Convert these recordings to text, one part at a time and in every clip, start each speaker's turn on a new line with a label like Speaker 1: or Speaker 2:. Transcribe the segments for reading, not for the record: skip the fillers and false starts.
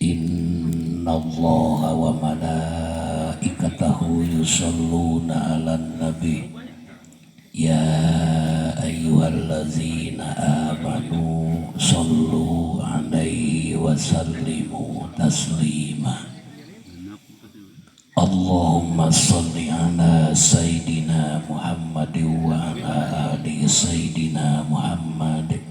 Speaker 1: Innallaha wa malaikatahu yusholluna 'alan nabi ya ayyuhallazina amanu shollu 'alaihi wa sallimu taslima. Allahumma sholli ala sayyidina Muhammad wa ala ali sayyidina Muhammad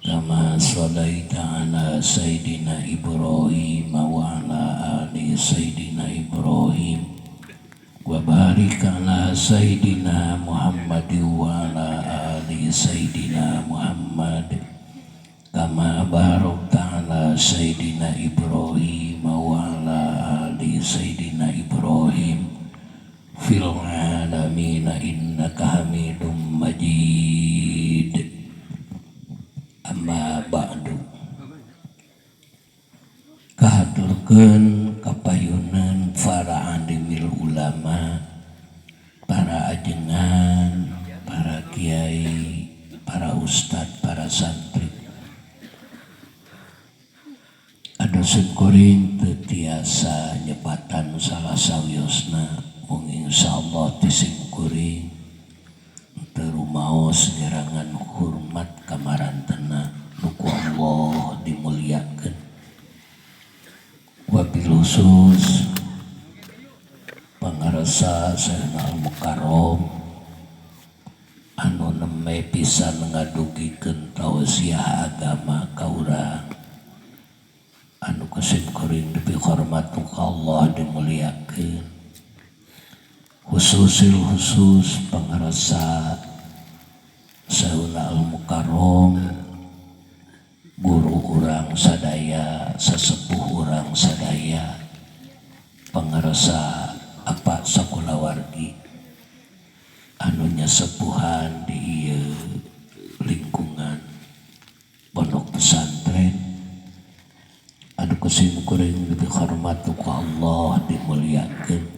Speaker 1: kama shallaita ala sayyidina Ibrahim wa ala ali sayyidina Ibrahim wa barik ala sayyidina Muhammad wa ala ali sayyidina Muhammad kama barakta ala sayyidina Ibrahim wa ala ali sayyidina Ibrahim fil alamin innaka Hamidum Majid. Amma ba'du. Kahaturkeun kapayunan para alimil ulama, para ajengan, para kiai, para ustad, para santri. Adu syukuring teu tiasa nyepatan salah sawiosna mung insyaallah tisingkuring teu rumaos nyerangan hormat kamarantena nuku Allah dimuliakeun. Wabil khusus pangarasa Sayyidina Al-Mukarram anu neme pisan ngadugikeun tausiah agama ka urang anu kasimkuring depi hormat nuku Allah dimuliakeun. Khusus pangarasa Sayyidina Al-Mukarram guru urang sadaya, sesepuh urang sadaya, pangarasa apa sakulawargi anu nyasepuhan di ieu lingkungan pondok pesantren anu kasimkuring depi hormat ku Allah dimuliakeun.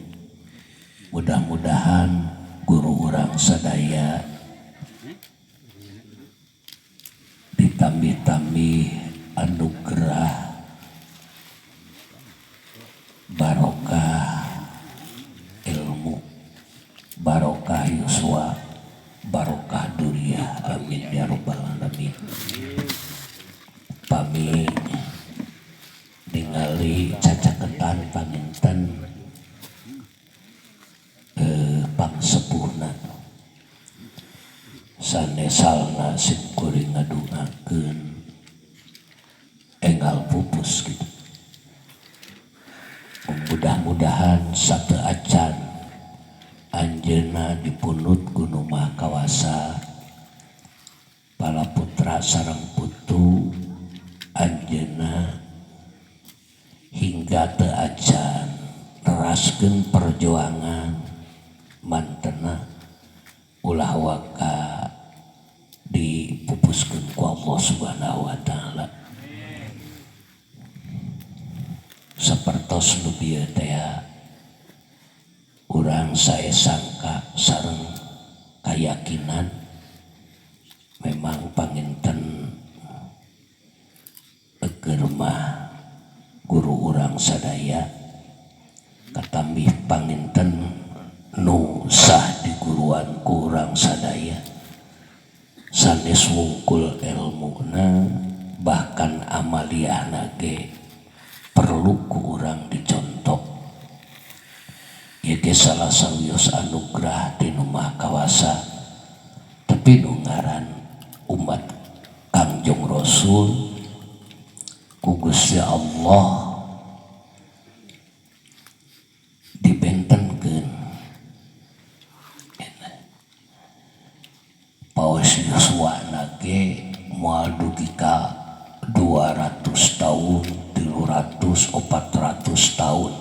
Speaker 1: Mudah-mudahan guru urang sadaya ditambih-tambih anugerah barokah ilmu, barokah yuswa, barokah dunia, amin ya rabbal alamin. Pami ningali cacaketan panginten pangsepuhna sanesalna simkuring ngadungakeun enggal pupus gitu. Mudah-mudahan satu acan anjeunna dipunut gunung mahakawasa para putra sareng putu anjeunna hingga teu acan neraskeun perjuangan mantena ulah waka dipupuskeun ku Allah Subhanahu wa taala. Sapertos nu bieu teh urang sae sangka sareng kayakinan memang panginten eukeur mah guru urang sadaya katambih panginten nu sah di guruan ku urang sadaya sanes wungkul ilmuna bahkan amaliyahna ge perlu ku urang dicontoh. Ieu ge salah sawios anugerah ti nu maha kawasa tapi nu ngaran umat Kangjeng Rasul ku Gusti Allah dibentenkeun paus yuswana ge moal dugi ka 200 tahun 300 400 tahun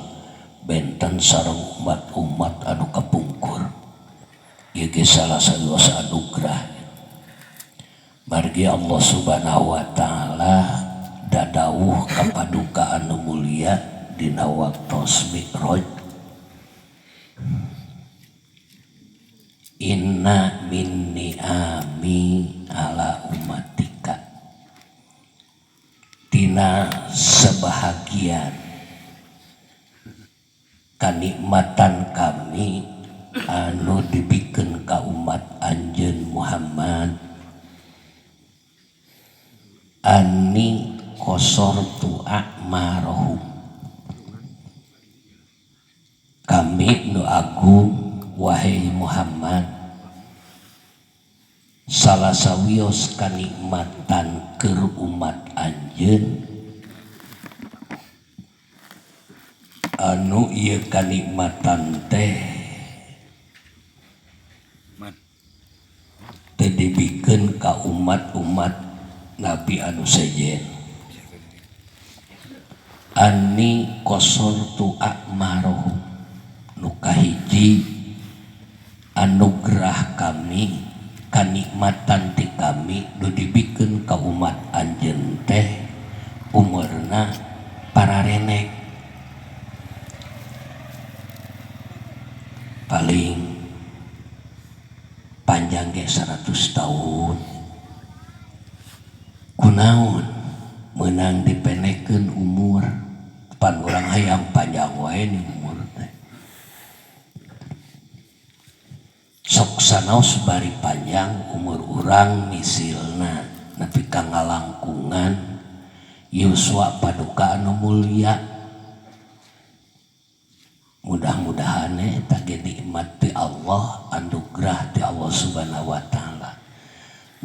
Speaker 1: benten sareng umat-umat anu kapungkur. Ieu ge salah sawios anugerah margi Allah Subhanahu wa taala dadawuh kapaduka anu mulia dina waktos Mi'raj. Inna minni ami ala umatika, tina sebahagia kahijian kanikmatan kami anu dibikeun ka umat Anjeun Muhammad ani qasortu a'marahum kami nu agung wahai Muhammad salah sawios kanikmatan keur umat Anjeun anu ieu kanikmatan teh teu dibikeun ka umat-umat Nabi anu sejen ani qasortu a'marahum nu kahiji anugerah kami kanikmatan ti kami nu dibikeun ka umat Anjeun teh umurna pararenek paling panjang ge 100 tahun kunaon meunang dipenekeun umur pan urang hayang panjang wae ni umur teh sok sanaos bari panjang umur urang misilna nepi ka ngalangkungan yuswa paduka anu mulia mudah-mudahan eta ge nikmat ti Allah anugerah ti Allah Subhanahu wa taala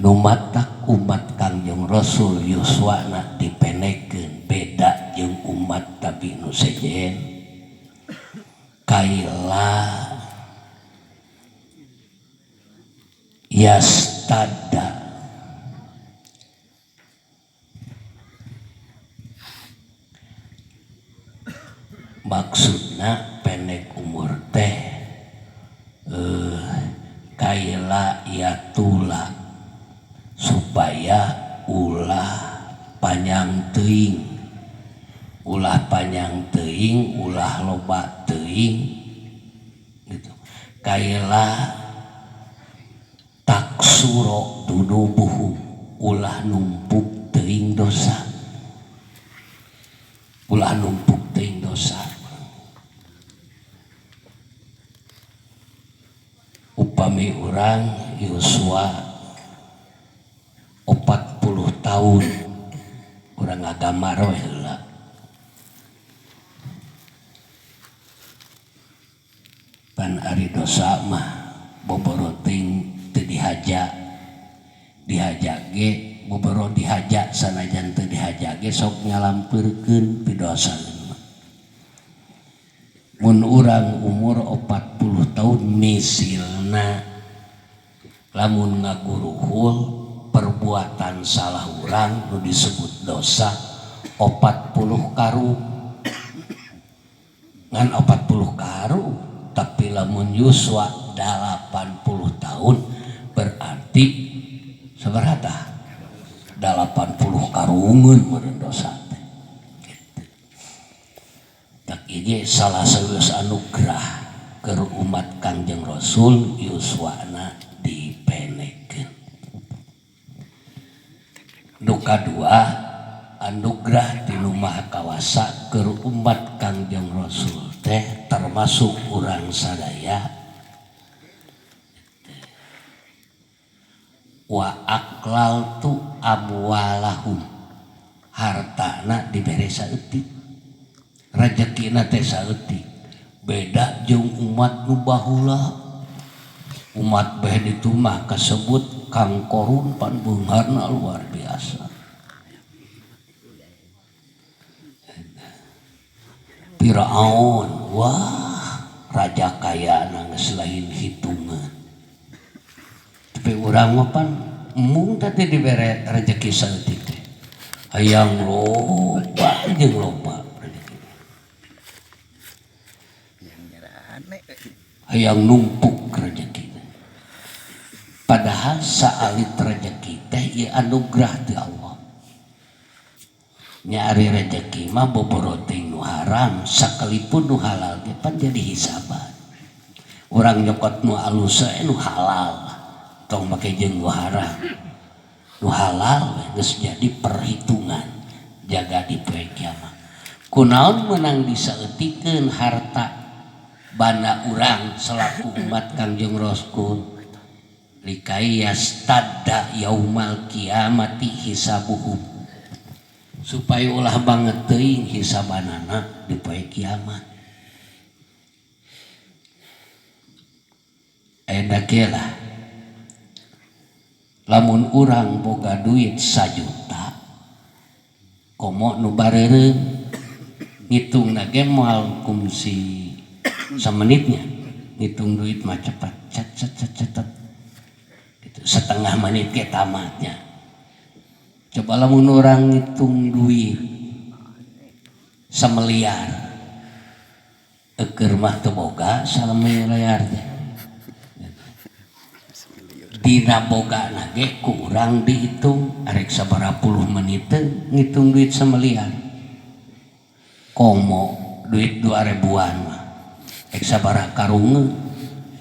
Speaker 1: nu matak umat Kangjeng Rasul yuswana dipenekeun beda jeung umat Nabi nu sejen kaila yastada maksudna pendek umur teh kaila yatula supaya ulah panjang teuing ulah loba teuing gitu kaila taksuro dunubuhum ulah numpuk teuing dosa upami urang yuswa 40 tahun urang agamar we heula pan ari dosa mah boboroting teu dihaja ge boboro dihaja sanajan teu dihaja ge sok ngalampeurkeun pidosaneun mun urang umur 40 tahun misilna lamun ngaguruhul perbuatan salah urang nu disebut dosa 40 karu ngan 40 karu tapi lamun yuswa 80 tahun berarti seberapa 80 karungeun meureun dosa teh gitu. Tak ieu salah sawios anugerah keur umat Kangjeng Rasul yuswana dipenekeun. Nu kadua anugerah ti nu maha kawasa keur umat Kangjeng Rasul teh termasuk urang sadaya wa aqlaltu amwalahum hartana dibere saeutik rezekina teh saeutik beda jeung umat nu baheula umat bae ditu mah kasebut kang korun pan beungarna luar biasa Firaun wah raja kaya geus lain hitungan tapi urang mah pan mung teh dibere rezeki saeutik teh hayang loba jeung loba hayang numpuk rezeki padahal saalit rezeki teh ieu anugerah ti Allah nya ari rezeki mah boboroting nu haram sakalipun nu halal ge pan jadi hisaban urang nyokot nu alus nu halal tong make jeung nu haram nu halal geus jadi perhitungan jaga di poe kiamat kunaon menang disaeutikeun harta bana urang selaku umat Kangjeng Rasul likai yastadda yaumal kiamati hisabuhum supaya ulah banget teuing hisabanana di poe kiamat. Eda lah lamun urang boga duit 1 juta komo nu bareureum ngitung nage moal kumsi samenitnya ngitung duit mah cepat cet gitu, setengah menit ke tamatnya. Coba lamun urang ngitung duit 1 miliar eukeur mah teu boga 1 miliar teh dina boga nage ku urang dihitung arek sabaraha puluh menit ngitung duit 1 miliar komo duit 2000-an mah ek sabaraha karungeun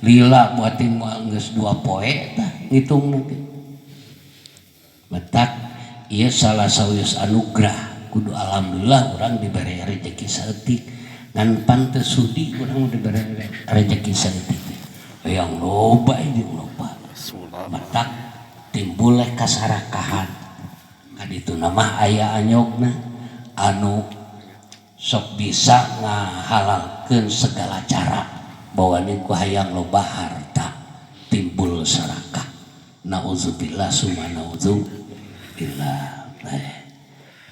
Speaker 1: lila buatin moal geus 2 poe tah ngitung nage betak ieu salah sawius anugrah kudu alhamdulillah urang dibere rezeki saeutik ngan pan teu sudi urang dibere rezeki saeutik yang loba jeung loba matak timbul kasarakahan kaditu nama aya anyogna anu sok bisa ngahalalkeun segala cara bawanin ku hayang loba harta timbul sarakah. Nauzubillah summa nauzubillah.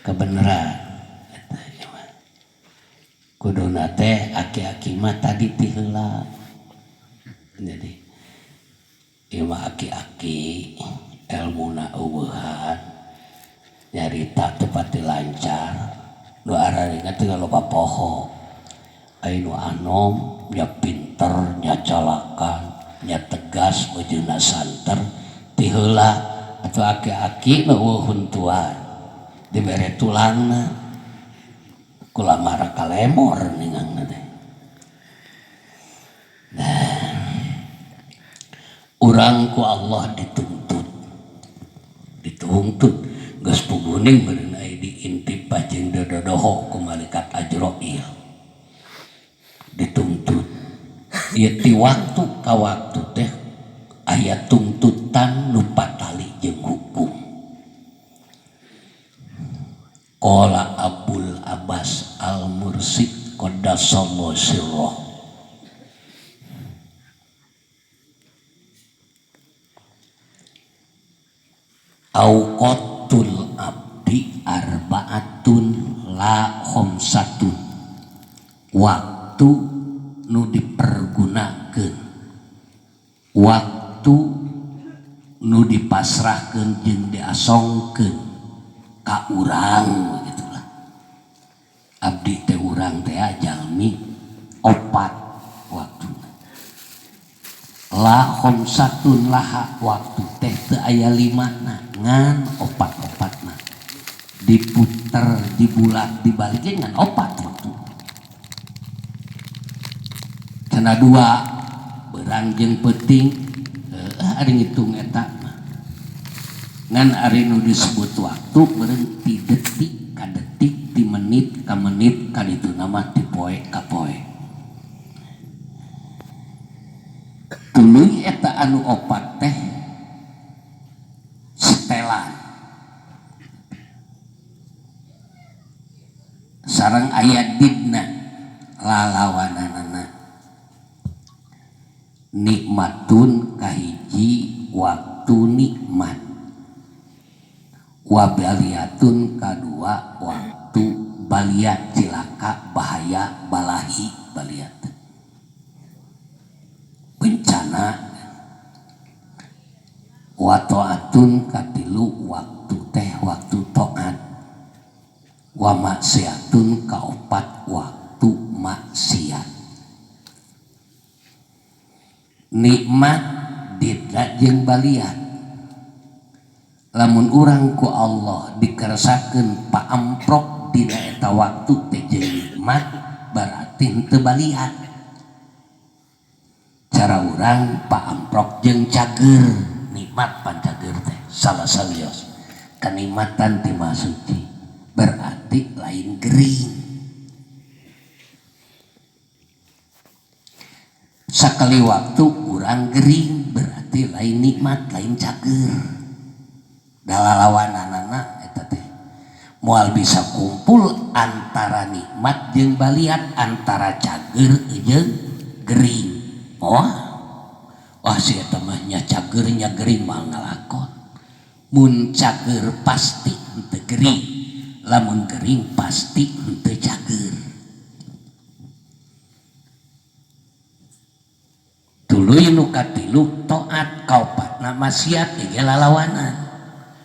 Speaker 1: Kebenaran kuduna teh aki-aki mah tadi ti heula jadi ieu mah aki-aki elmuna eueuhan nyarita teu pati lancar nu araringa teh loba poho aya nu anom nya pinter nya calakan nya tegas bejeuna santer ti heula atuh aki-aki nu eueuh huntuan dibere tulangna kulamara kalemor ningangna teh. Urang ku Allah dituntut geus puguning meureun aya diintip jeung dodoho ku malaikat Ajrail dituntut ieu ti waktu ka waktu teh aya tuntutan nu patali jeung hukum. Qala Abul Abbas Al-Mursid qaddasallahu sirrah auqatul abdi arbaatun la khamsatun waktu nu dipergunakeun waktu nu dipasrahkeun jeung diasongkeun ka urang begitulah abdi teh urang teh jalmi 4 waktu la khamsatun laha waktu teh teu aya 5 ngan 4-4 diputer dibulat dibalikin ngan 4 waktu cenah 2 berang jeung peuting ari ngitung eta ngan ari nu disebut waktu meureun ti detik ka detik ti menit ka menit kaditu nama ti poe ka poe tuluy eta anu 4 teh setelan sareng aya didna lalawananana nikmatun kahiji waktu nikmat wabaliyatun kadua waktu baliyat cilaka bahaya balahi baliyat bencana wa taatun katilu waktu teh waktu taat wa maksiatun kaopat waktu maksiat nikmat didna jeung baliyat lamun urang ku Allah dikeresakeun paamprok dina eta waktu teh jeung nikmat berarti henteu baliat cara urang paamprok jeung cager nikmat pan cager teh salah salios kanikmatan ti maha suci berarti lain gering sakali waktu urang gering berarti lain nikmat lain cager dalalawananana eta teh moal bisa kumpul antara nikmat jeung baliat antara cager jeung gering wah si eta mah nya cager nya gering mah ngalakon mun cager pasti henteu gering lamun gering pasti henteu cager. Tuluy nu katilu taat kaopatna maksiat ge lalawanan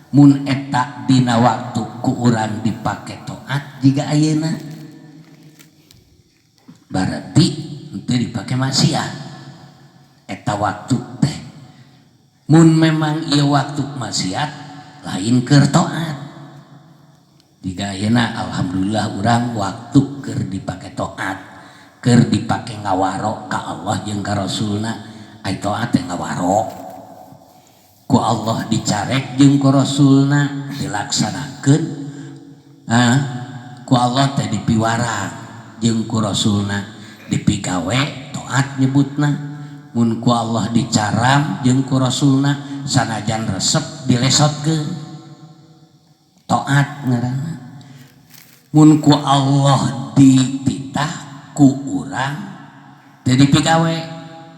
Speaker 1: mun eta dina waktu ku urang dipake taat jiga ayeuna berarti henteu dipake maksiat eta waktu teh mun memang ieu waktu maksiat lain keur taat jiga ayeuna alhamdulillah urang waktu keur dipake taat keur dipake ngawaro ka Allah jeung ka Rasulna ai taat teh ngawaro ku Allah dicarek jeung ku Rasulna dilaksanakeun ku Allah teh dipiwarang jeung ku Rasulna dipigawe taat nyebutna mun ku Allah dicaram jeung ku Rasulna sanajan resep dilesotkeun taat ngaranna mun ku Allah dititah ku urang jadi pigawe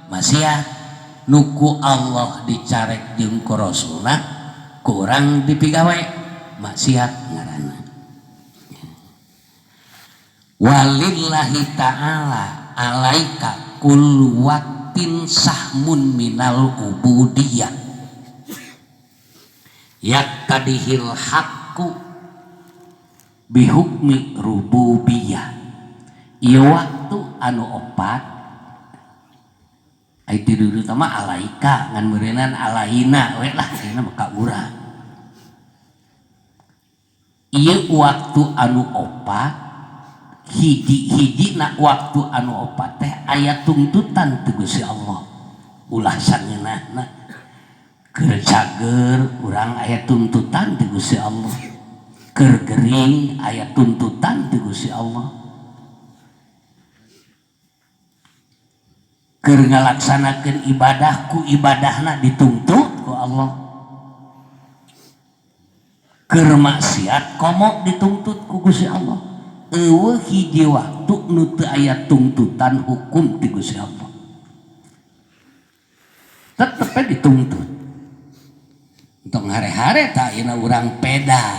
Speaker 1: maksiat nuku Allah dicarek jeung ku Rasulna ku urang dipigawe maksiat ngaranna walillahi ta'ala alaika kullu waqtin sahmun minal ubudiyah yaktadihil haqqu bihukmi rububiyah ieu waktu anu opat ai tidur tama alaika ngan meureunana alaina we lah ayeuna mah ka urang ieu waktu anu opat hiji-hijina waktu anu opat teh aya tuntutan ti Gusti Allah ulah sangeunana keur cager urang aya tuntutan ti Gusti Allah keur gering aya tuntutan ti Gusti Allah keur ngalaksanakeun ibadah ku ibadahna dituntut ku Allah keur maksiat komo dituntut ku Gusti Allah eueuh hiji waktu nu teu aya tuntutan hukum ti Gusti Allah tetep dituntut untuk hare-hare ta ayeuna urang peda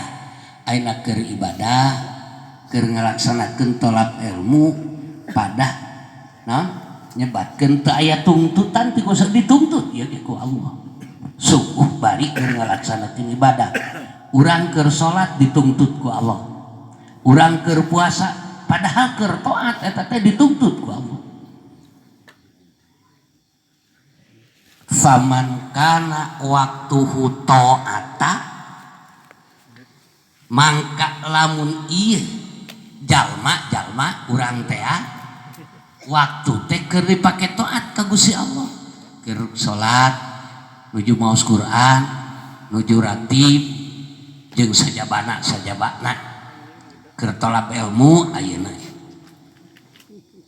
Speaker 1: ayeuna keur ibadah keur ngalaksanakeun tolab ilmu padah naon nyebatkeun teu aya tuntutan ti kudu dituntut ieu ku Allah sungguh bari keur ngalaksanakeun ibadah urang keur salat dituntut ku Allah urang keur puasa padahal keur taat eta teh dituntut ku Allah faman kana waktuhu ta'ata mangka lamun ieu jalma urang teh waktu teh keur dipake taat ka Gusti Allah keur salat nuju maos Quran nuju ratib jeung sajabana keur tolab ilmu ayeuna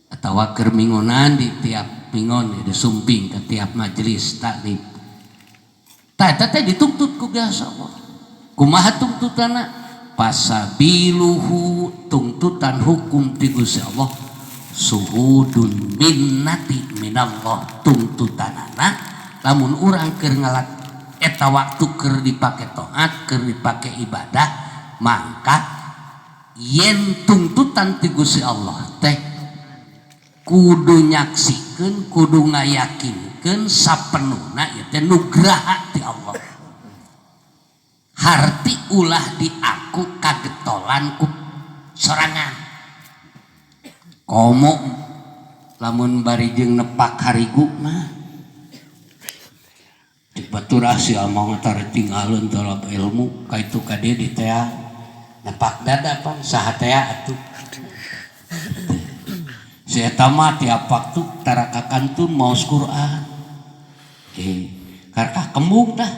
Speaker 1: atawa keur mingonan di tiap mingon di sumping ke tiap majelis taklim tah eta teh dituntut ku Gusti Allah kumaha tuntutanna pasabiluhu tuntutan hukum ti Gusti Allah suhudun minnati minallah tuntutanana lamun urang keur ngalak eta waktu keur dipake taat keur dipake ibadah mangka yen tuntutan ti Gusti Allah teh kudu nyaksikeun kudu ngayakinkeun sapenuhna ieu teh nugraha ti Allah harti ulah diaku kagetolan ku sorangan komo lamun bari jeung nepak harigu mah baturah si amang tara tinggalun tolab ilmu kaitu ka dieu di teh nepak dada pan saha teh atuh si eta mah tiap waktu tara kakantun maos Quran karena kembung dah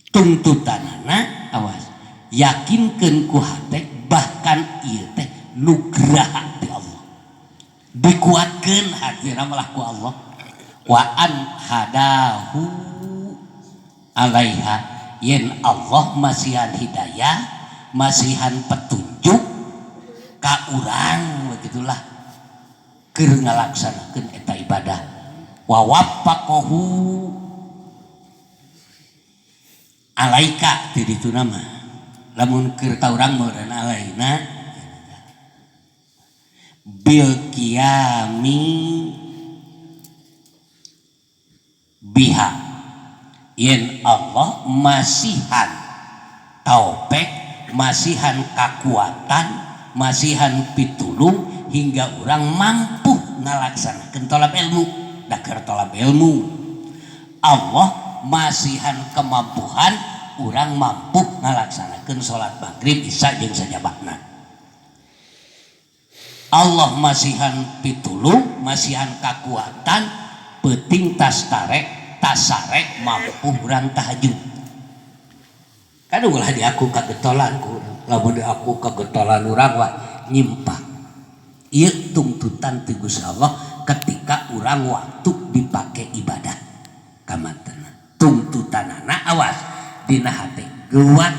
Speaker 1: tuntutanana awas yakinkeun ku hate bahkan ieu teh nugraha ti Allah dikuatkeun hatina malah ku Allah wa an hadahu alaiha yen Allah masihan hidayah masihan petunjuk ka urang begitulah keur ngalaksanakeun eta ibadah wa waffaqahu alaika di ditu nama lamun keur ka urang meureun alaina bil qiyami biha yen Allah masihan taufik masihan kekuatan masihan pitulung hingga orang mampu ngalaksanakeun tolab ilmu da keur tolab ilmu Allah masihan kemampuan orang mampu ngalaksanakeun salat maghrib isya jeung sajabahna Allah masihan pitulung masihan kekuatan penting tas sarek mampu urang tahajud kan ulah di aku kagetolan ku lamun di aku kagetolan urang wah nyimpang ieu tuntutan ti Gusti Allah ketika urang waktu dipake ibadah kamantena tuntutanana awas dina hate geuat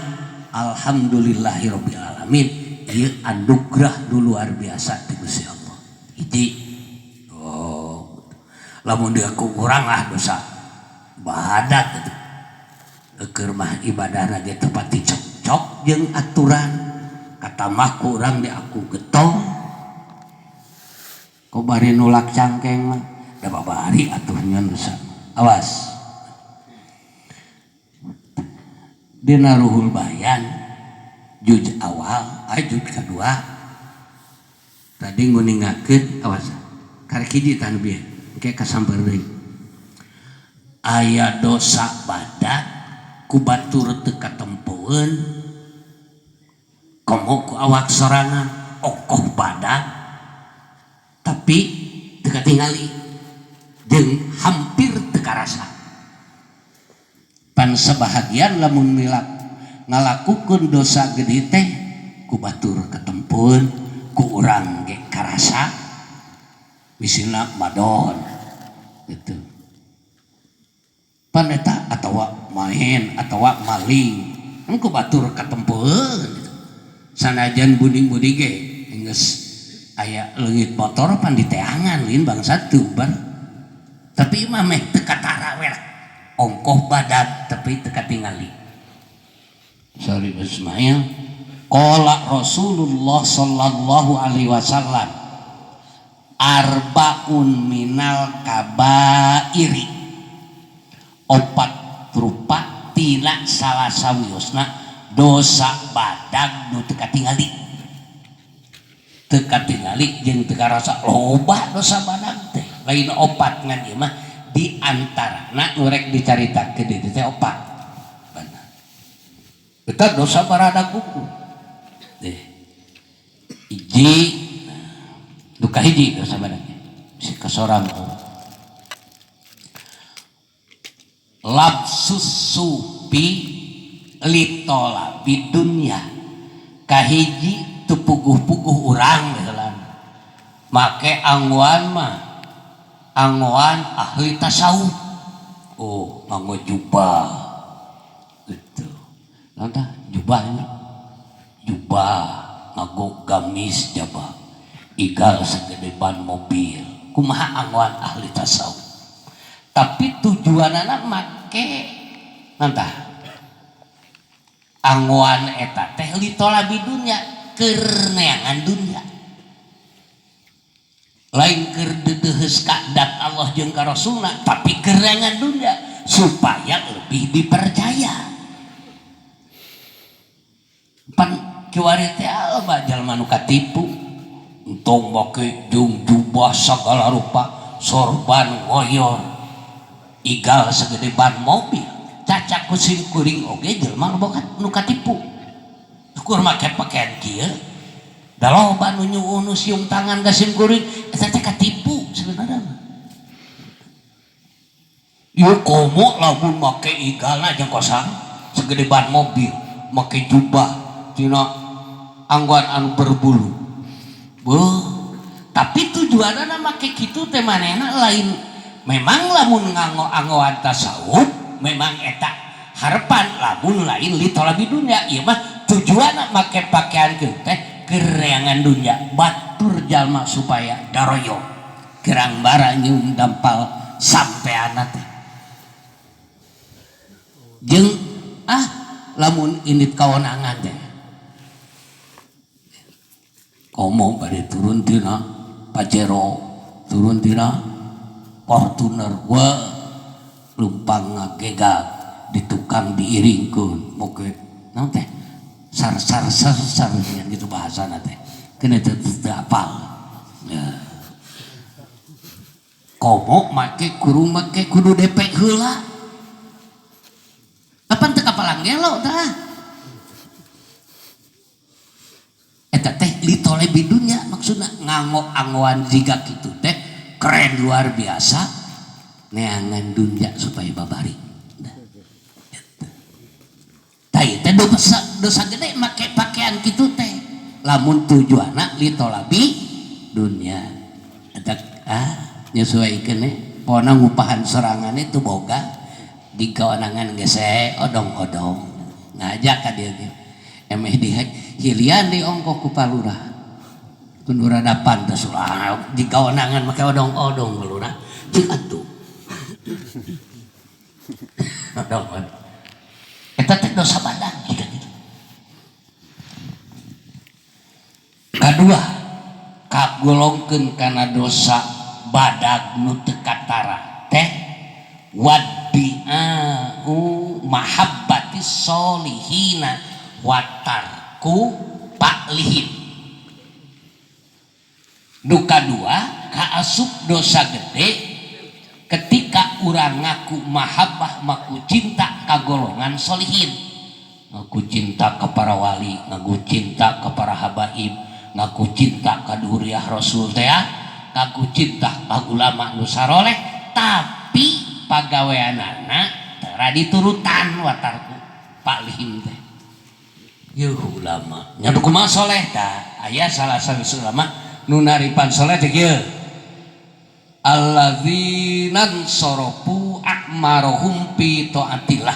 Speaker 1: alhamdulillahirabbil alamin ieu anugerah nu luar biasa ti Gusti Allah hiji lamun dia ku urang ah dosa bahadat gitu keur mah ibadahna ge teu pati cocok jeung aturan kata mah ku urang di aku getong ko bari nulak cangkeng mah da babari atuh nyeun dosa awas dina Ruhul Bayan juz awal juz kedua tadi nguningakeun awas karek hiji tan bieu engke kasamper deui aya dosa badat ku batur teu katempueun komo ku awak sorangan okoh badat tapi teu katingali jeung hampir teu karasa pan sebahagian lamun milak ngalakukeun dosa gede teh ku batur katempueun ku urang ge karasa misalna madon gitu pan eta atawa main atawa maling engko batur katempeun gitu. Sanajan buding-buding ge geus aya leungit motor pan diteangan lain bangsa tubar tapi mah meh teu katara we ongkoh badat tapi teu katingali sorry Ismail qala Rasulullah sallallahu alaihi wasallam arbaun minal kabairi opat rupa tina salah sawiosna dosa badag nu teu katingali jeung teu karasa loba dosa badag teh lain opat ngan ieu mah di antarana nu rek dicaritakeun di teh opat bener eta dosa baradag buku teh hiji duka hiji dosa badag si kasorang labsus supi litola bidunya kahiji tu puguh-puguh urang misalnya make angguan mah angguan ahli tasawuf oh nganggo jubah gitu nanti jubahnya jubah nganggo gamis jabah igal segede ban mobil kumaha angguan ahli tasawuf tapi tujuanana make nantah angguan eta teh litola bidunya keur neangan dunya lain keur dedeheus ka dat Allah jeung ka Rasulna tapi keur neangan dunya supaya lebih dipercaya pan kiwari teh loba jalma nu katipu entong make jeung jubah sagala rupa sorban ngoyor igal segede ban mobil cacak kusim kuring oge jelema nu katipu ukur make pakaian kieu da loba nu nyuun siung tangan ka sim kuring eta teh katipu sebenarnya ieu komo lamun make igalna jeung kosang segede ban mobil make jubah tina angguan anu berbulu beuh tapi tujuanna make kitu teh manehna lain. Memang lamun nganggo-anggoan tasawuf memang eta harapan, lamun lain li talabi dunya. Ieu mah tujuanna make pakaian kieu teh kereangan dunya, batur jalma supaya daroyo gerang bara nyun dampal sampeana teh. Jeung lamun indit kawenangan teh komo bade turun tina Pajero, turun tina Fortuner, wah lumpang ngagegag di tukang diiringkeun moge naon teh sar gitu bahasana teh kena teu apal. Komo make kudu DP heula apa teu kapalang gelo tah eta teh litole bidunya, maksudna nganggo-anggoan jiga kitu teh keren luar biasa neangan dunya supaya babari. Tah ieu teh dosa gede make pakaian kitu teh lamun tujuanna litolabi dunya. Eta nyesuaikeun pona ngupahan sorangan itu boga di kawanangan geus odong-odong ngajak ka dieu ge emeh dihilian di ongkok ku palurah tundura dapan teh sulah di kawanangan make odong-odong lurah cik atuh odong eta teh dosa badan jika gitu. Kadua kagolongkeun kana dosa badag nu teu katara teh wadbi'u mahabbati solihina watarku paklihim. Nu kadua kaasup dosa gede ketika urang ngaku mahabbah maku cinta ka golongan solihin, ngaku cinta ka para wali, ngaku cinta ka para habaib, ngaku cinta ka dhuhuriyah rasul teh, ngaku cinta ka ulama nu saroleh, tapi pagaweanana tara diturutan watarku paklihim teh. Yuh ulama nya kumaha soleh tah aya salah satu ulama nu naripan soleh teh kieu alladzina sorofu akmarohum fi taatillah.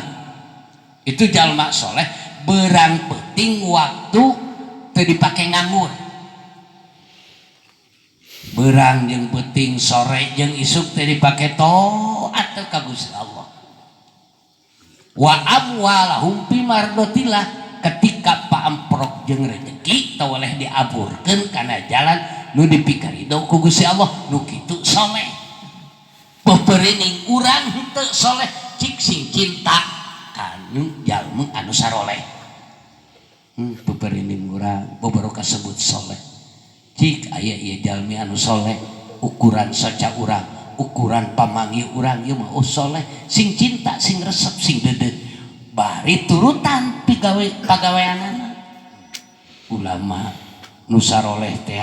Speaker 1: Itu jalma soleh berang penting waktu teu dipake nganggur, berang jeung penting sore jeung isuk teh dipake taat ka Gusti Allah. Wa amwalahum fi mardatillah, ketika paamprok jeung rezeki teu oleh diaburkeun kana jalan nu dipikaridho ku Gusti Allah, nu kitu soleh. Peperening urang teu soleh cik sing cinta kanu jalma anu saroleh. Peperening urang boboro kasebut soleh. Cik aya ieu jalmi anu soleh, ukuran saca urang, ukuran pamanggih urang ieu mah soleh, sing cinta, sing resep, sing dedet. Bari turutan pagaweanana. Ulama nu saroleh teh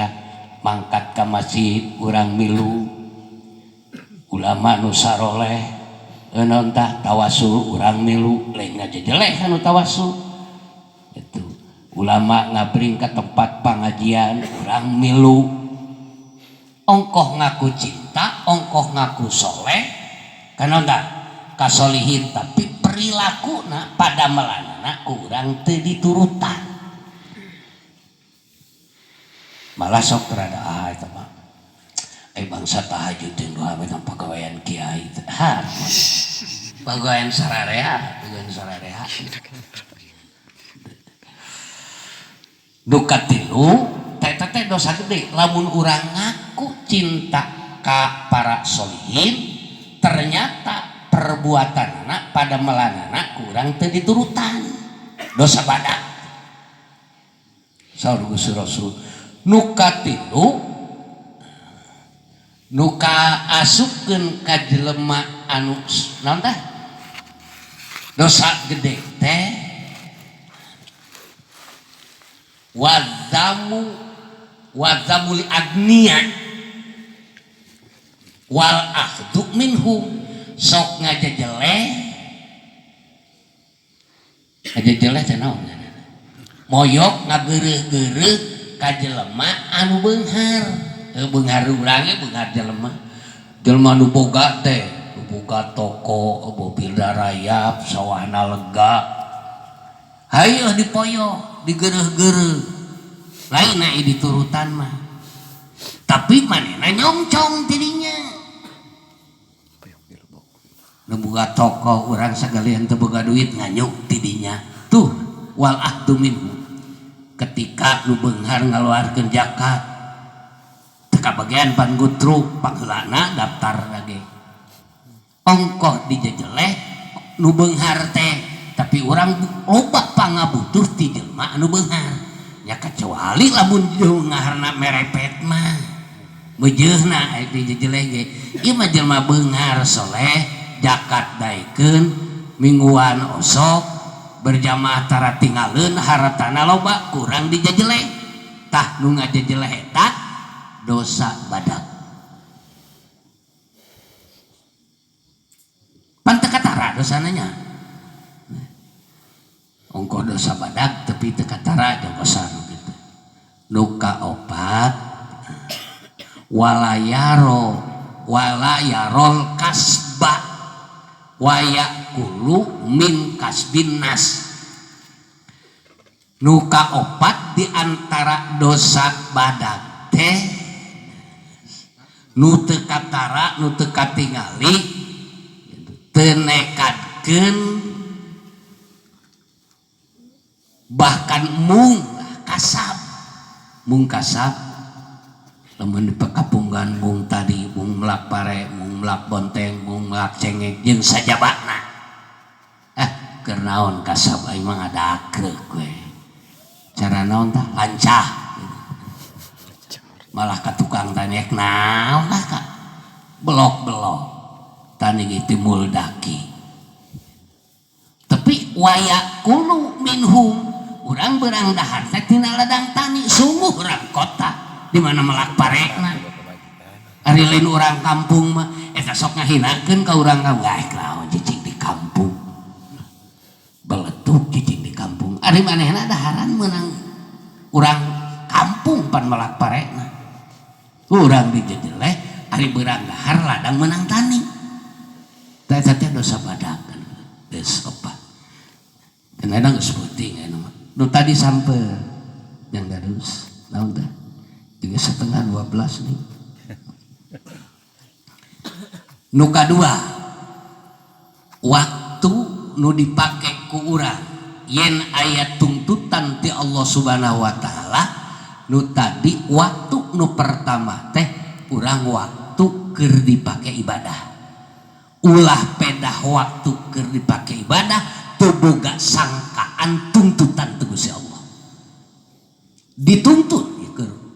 Speaker 1: mangkat ka masjid urang milu. Ulama nu saroleh naon tah tawasul urang milu, lain ngajejeleh anu tawasul. Itu ulama ngabring ka tempat pangajian urang milu. Ongkoh ngaku cinta, ongkoh ngaku soleh, kana tah kasolihin, tapi perilaku pada melanana kurang teu diturutan, malah sok terada eta mah bangsa tahajud jeung doa we pagawean kiai teh pagawean sararea duka tilu teh dosa gede lamun urang ngaku cinta ka para solihin ternyata perbuatanna pada melanana kurang teu diturutan, dosa badak. Saur Gusti Rasul nu katilu nu kaasupkeun ka jelema anu naon tah dosa gede teh wadzamul agniya wal akhdhu minhum, sok ngajejeleh teh naon moyok ngageureuh-geureuh ka jelema anu beunghar Beunghar urang ge beunghar jelema nu boga teh, nu boga toko, mobil darayap, sawahna lega. Hayu dipoyo, digeureuh-geureuh. Lain na diturutan mah. Tapi manehna nyongcong tidinya. Nu boga toko urang sagalian teu boga duit nganyuk tidinya. Tuh wal ahdu minhu. Ketika nu beunghar ngaluarkeun zakat teka bagian pan gutruk pageulana daftar lagi ongkoh dijejeleh nu beunghar teh tapi urang loba pangabutuh ti jelema anu beunghar nya kecuali lamun beungharna merepet mah beujeuhna dijejeleh ge ieu mah jelema beunghar soleh zakat daekeun mingguan osok berjamaah tara tinggalin haratana loba kurang dijejeleh tah nu ngajejeleh eta dosa badag pan teu katara dosana nya ongkoh dosa badag tapi teu katara jeung dosa nu kitu nu kaopat walayarol kasba wayakulu min kasbin nas nu kaopat diantara dosa badag teh nu teu katara nu teu katingali teu nekadkeun bahkan mung kasab lamun dipakapunggan mung tadi mung melak pare mung melak bonteng mung melak cengek jeung sajabana keur naon kasab aing mah ngadakrek we cara naon tah lancah malah ka tukang taniek naon lah ka belok-belok tani ge timbul daki tapi wayakulu minhum urang beurang dahar teh tina ladang tani sungguh urang kota di mana melak parekna ari lain urang kampung mah eta sok ngahinakeun ka urang ngaweh laon cicing di kampung beletuk cicing di kampung ari manehna daharan meunang urang kampung pan melak parekna urang dijejeleh ari beurang dahar ladang meunang tani teh teh dosa badag geus opat kadang geus peuting aya mah nu tadi sampai yang darus naon teh 3:30 nih. Nu kadua waktu nu dipake ku urang yen aya tuntutan ti Allah Subhanahu wa taala nu tadi waktu nu pertama teh urang waktu keur dipake ibadah ulah pedah waktu keur dipake ibadah teu boga sangkaan tuntutan ti Gusti Allah dituntut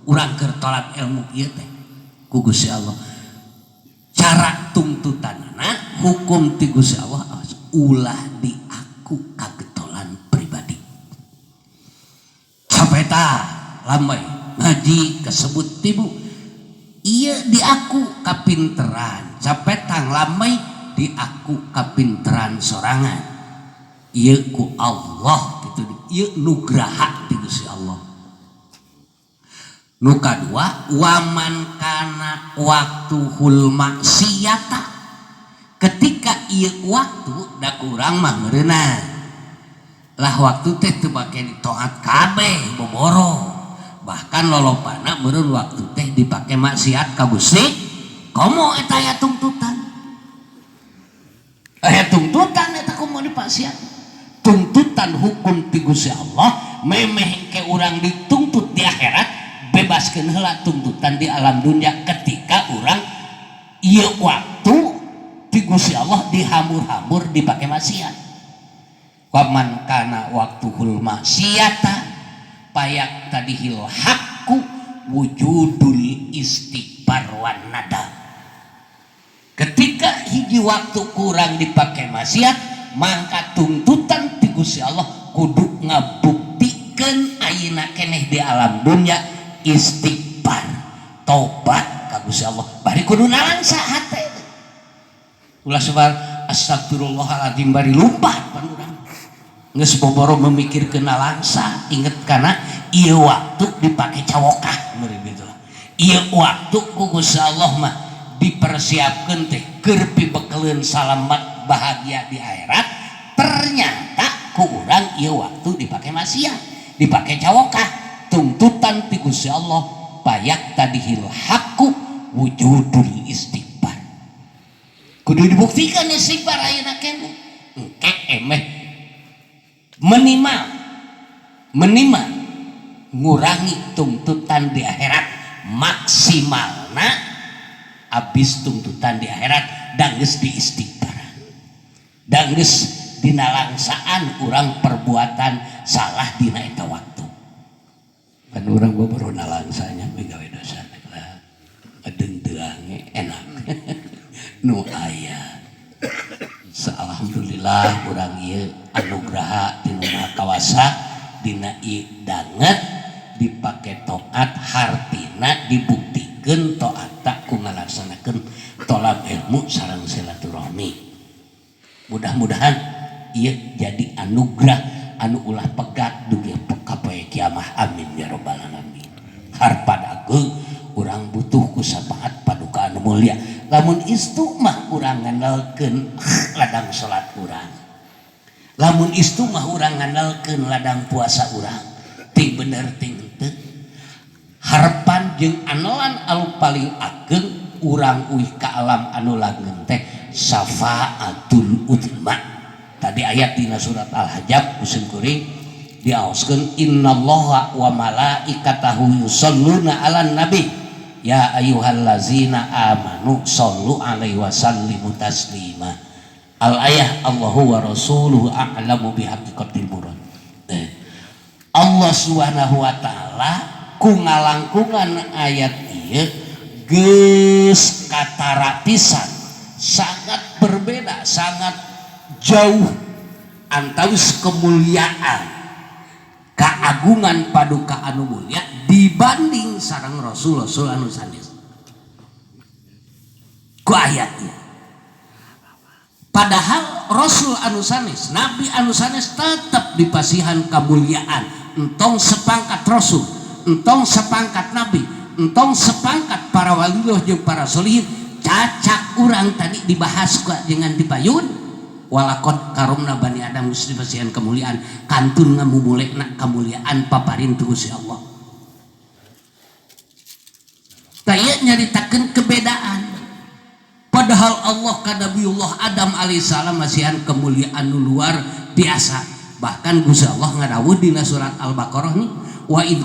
Speaker 1: urang keur tolak ilmu ieu teh ku Gusti Allah cara tuntutanna hukum ti Gusti Allah ulah di aku kagetolan pribadi sampai tah lamai ngaji kesebut tibu ieu di aku kapinteran sampai tang lamai di aku kapinteran sorangan ieu ku Allah gitu ieu nugraha ti Gusti Allah. Nu kadua waman kana waktu hul maksiata ketika ieu waktu da kurang mah meureunna lah waktu teh teu bake ditaat kabeh boboro bahkan lolopana meureun waktu teh dipake maksiat ka Gusti komo eta aya tuntutan eta komo dipasiat tuntutan hukum ti Gusti Allah memeh ke urang dituntut di akhirat bebaskeun heula tuntutan di alam dunia ketika urang ieu waktu ti Gusti Allah dihambur-hambur dipake maksiat. Waman kana waktuhul maksiata payak tadihil haqqu wujudul istighfar wan nada. Ketika hiji waktu kurang dipake maksiat mangka tuntutan ti Gusti Allah kudu ngabuktikeun ayeuna keneh di alam dunia istighfar tobat ka Gusti Allah bari kudu nalangsa hate ulah sebal astagfirullahaladzim bari lumpat pan urang geus boboro memikirkeun nalangsa inget kana ieu waktu dipake cawokah meureun gitu Ieu waktu ku Gusti Allah mah dipersiapkeun teh keur pibekeleun salamet bahagia di akhirat. Ternyata ku urang ieu waktu dipake maksiat, dipake cawokah. Tuntutan ti Gusti Allah payak tadihil haqqu wujudul istighfar. Kudu dibuktikan istighfar ayeuna keneh. Engke emeh minimal ngurangi tuntutan di akhirat maksimalna abis tuntutan di akhirat dan geus di istighfar dan geus dina langsaan urang perbuatan salah dina eta waktu kan urang baru nalangsanya gawe dosa lah ngedeundeung enak nu aya alhamdulillah urang ieu anugraha tina Maha Kawasa dina ieu danget dipake toat hartina dibuktikan toat tak ku ngalaksanakeun tolab ilmu sareng silaturahmi. Mudah-mudahan ieu jadi anugerah anu ulah pegat dugi ka poe kiamah amin ya rabbal alamin. Harpadageung urang butuh ku syafaat paduka anu mulia. Lamun istu mah urang ngandalkeun ladang salat urang. Lamun istu mah urang ngandalkeun ladang puasa urang. Ting bener ting henteu. Harapan jeung anolan anu paling ageng urang uih ka alam anu langgeng teh syafaatul uzma. Tadi ayat dina surat Al-Hajab musim kuring diaoskeun innallaha wa malaikatahu yusholluna 'alan nabi ya ayyuhallazina amanu shollu 'alaihi wa sallimu taslima. Al ayah Allahu wa rasuluhu a'lamu bihaqiqatil murad. Allah Subhanahu wa taala ku ngalangkungan ayat ieu geus katara pisan sangat berbeda, sangat jauh antawis kemuliaan keagungan paduka anu mulia dibanding sareng rasul anu sanes ku ayat ieu. Padahal rasul anu sanes, nabi anu sanes tetap dipasihan kemuliaan. Entong sepangkat rasul, entong sepangkat nabi, entong sepangkat para waliullah jeung para solihin. Cacak urang tadi dibahas kok dengan dipayun walakot karomna bani adam geus dipasihan kemuliaan kantun ngamumulekna kemuliaan paparin tu Gusti Allah. Taya nyaritakeun kebedaan. Padahal Allah ka Nabiullah Adam alaihissalam masihan kemuliaan nu luar biasa. Bahkan Gusti Allah ngadawuh dina surat Al-Baqarah nih wa id